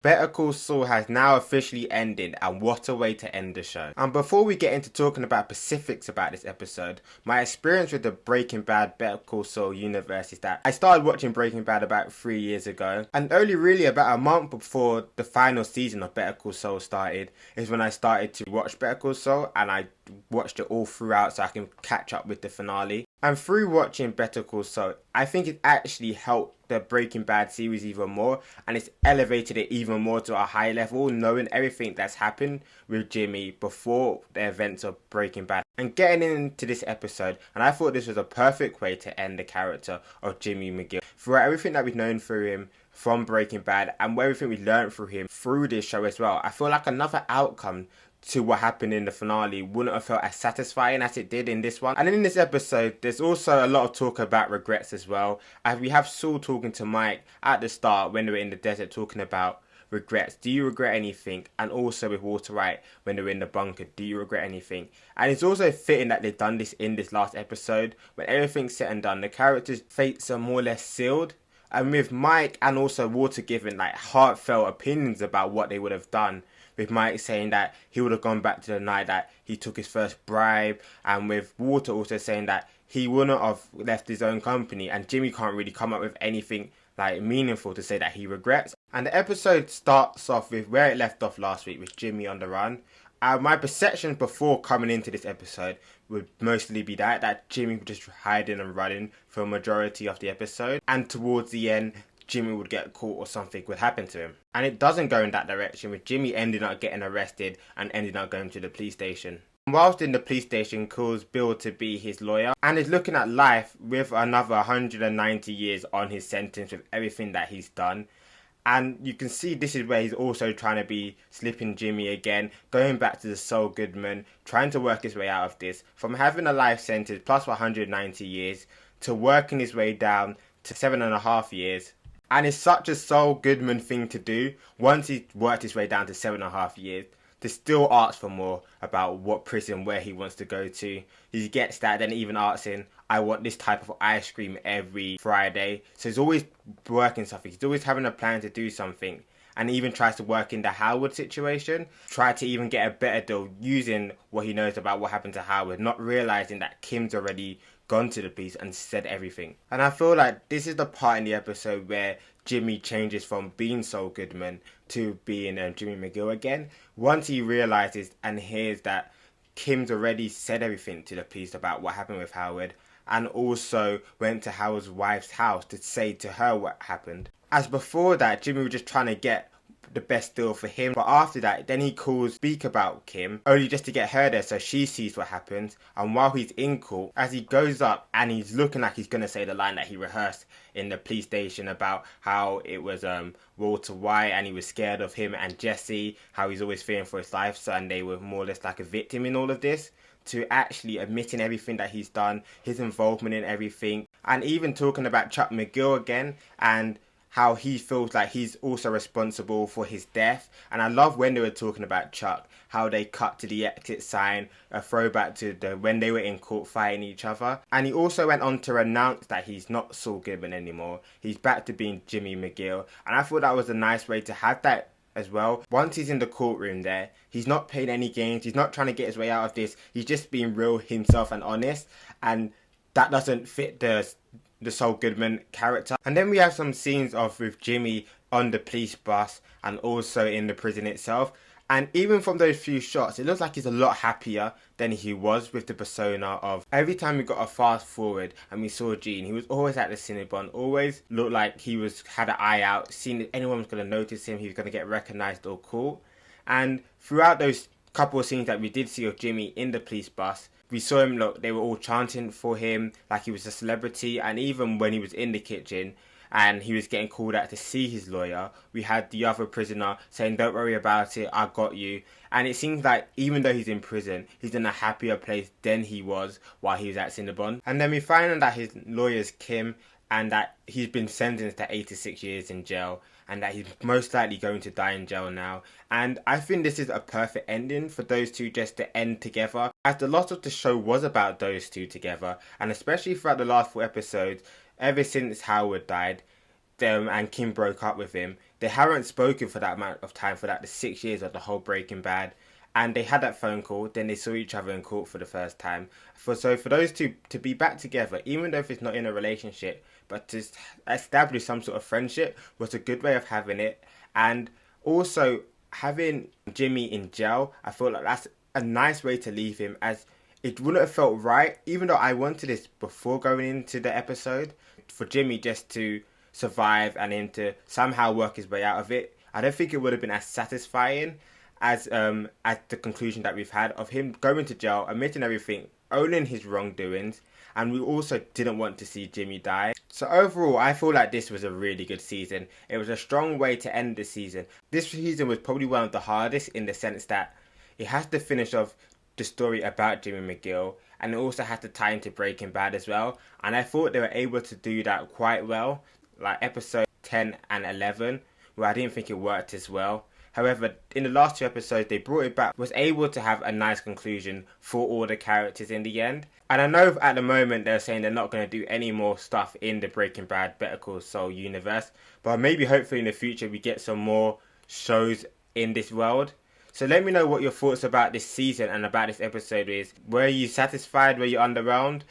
Better Call Saul has now officially ended, and what a way to end the show. And before we get into talking about specifics about this episode, my experience with the Breaking Bad Better Call Saul universe is that I started watching Breaking Bad about 3 years ago, and only really about a month before the final season of Better Call Saul started is when I started to watch Better Call Saul, and I watched it all throughout so I can catch up with the finale. And through watching Better Call Saul, I think it actually helped the Breaking Bad series even more, and it's elevated it even more to a high level, knowing everything that's happened with Jimmy before the events of Breaking Bad and getting into this episode. And I thought this was a perfect way to end the character of Jimmy McGill. Throughout everything that we've known through him from Breaking Bad and everything we learned through him through this show as well, I feel like another outcome to what happened in the finale wouldn't have felt as satisfying as it did in this one. And in this episode, there's also a lot of talk about regrets as well, as we have Saul talking to Mike at the start when they were in the desert talking about regrets. Do you regret anything? And also with Walter White when they were in the bunker, do you regret anything? And it's also fitting that they've done this in this last episode. When everything's said and done, the characters' fates are more or less sealed. And with Mike and also Walter giving like heartfelt opinions about what they would have done, with Mike saying that he would have gone back to the night that he took his first bribe, and with Walter also saying that he wouldn't have left his own company, and Jimmy can't really come up with anything like meaningful to say that he regrets. And the episode starts off with where it left off last week with Jimmy on the run. My perception before coming into this episode would mostly be that Jimmy was just hiding and running for a majority of the episode, and towards the end Jimmy would get caught or something would happen to him. And it doesn't go in that direction, with Jimmy ending up getting arrested and ending up going to the police station. Whilst in the police station, calls Bill to be his lawyer and is looking at life with another 190 years on his sentence with everything that he's done. And you can see this is where he's also trying to be slipping Jimmy again, going back to the Saul Goodman, trying to work his way out of this, from having a life sentence plus 190 years to working his way down to 7.5 years. And it's such a Saul Goodman thing to do, once he worked his way down to 7.5 years, to still ask for more about what prison, where he wants to go to. He gets that, then even asking, I want this type of ice cream every Friday. So he's always working something, he's always having a plan to do something. And he even tries to work in the Howard situation, try to even get a better deal using what he knows about what happened to Howard, not realising that Kim's already gone to the police and said everything. And I feel like this is the part in the episode where Jimmy changes from being Saul Goodman to being Jimmy McGill again, once he realises and hears that Kim's already said everything to the police about what happened with Howard, and also went to Howard's wife's house to say to her what happened. As before that, Jimmy was just trying to get the best deal for him, but after that then he calls speak about Kim only just to get her there so she sees what happens. And while he's in court, as he goes up and he's looking like he's gonna say the line that he rehearsed in the police station about how it was Walter White and he was scared of him and Jesse, how he's always fearing for his life, so and they were more or less like a victim in all of this, to actually admitting everything that he's done, his involvement in everything, and even talking about Chuck McGill again and how he feels like he's also responsible for his death. And I love when they were talking about Chuck, how they cut to the exit sign, a throwback to when they were in court fighting each other. And he also went on to announce that he's not Saul Goodman anymore, he's back to being Jimmy McGill. And I thought that was a nice way to have that as well. Once he's in the courtroom there, he's not playing any games, he's not trying to get his way out of this, he's just being real himself and honest. And that doesn't fit the Saul Goodman character. And then we have some scenes of with Jimmy on the police bus and also in the prison itself. And even from those few shots, it looks like he's a lot happier than he was with the persona of every time we got a fast forward and we saw Gene, he was always at the Cinnabon, always looked like he had an eye out, seeing if anyone was going to notice him, he was going to get recognised or caught. And throughout those couple of scenes that we did see of Jimmy in the police bus, we saw him, look, they were all chanting for him like he was a celebrity. And even when he was in the kitchen and he was getting called out to see his lawyer, we had the other prisoner saying, don't worry about it, I got you. And it seems like even though he's in prison, he's in a happier place than he was while he was at Cinnabon. And then we find out that his lawyer's Kim, and that he's been sentenced to 86 years in jail, and that he's most likely going to die in jail now. And I think this is a perfect ending for those two just to end together, as a lot of the show was about those two together, and especially throughout the last 4 episodes, ever since Howard died, them and Kim broke up with him. They haven't spoken for that amount of time, for like the 6 years of the whole Breaking Bad. And they had that phone call, then they saw each other in court for the first time. So for those two to be back together, even though if it's not in a relationship, but to establish some sort of friendship was a good way of having it. And also having Jimmy in jail, I feel like that's a nice way to leave him, as it wouldn't have felt right, even though I wanted this before going into the episode, for Jimmy just to survive and him to somehow work his way out of it. I don't think it would have been as satisfying as the conclusion that we've had of him going to jail, admitting everything, owning his wrongdoings, and we also didn't want to see Jimmy die. So overall, I feel like this was a really good season. It was a strong way to end the season. This season was probably one of the hardest in the sense that it has to finish off the story about Jimmy McGill, and it also has to tie into Breaking Bad as well. And I thought they were able to do that quite well, like episode 10 and 11, where I didn't think it worked as well. However, in the last two episodes, they brought it back, was able to have a nice conclusion for all the characters in the end. And I know at the moment they're saying they're not going to do any more stuff in the Breaking Bad Better Call Saul universe, but maybe hopefully in the future we get some more shows in this world. So let me know what your thoughts about this season and about this episode is. Were you satisfied? Were you underwhelmed?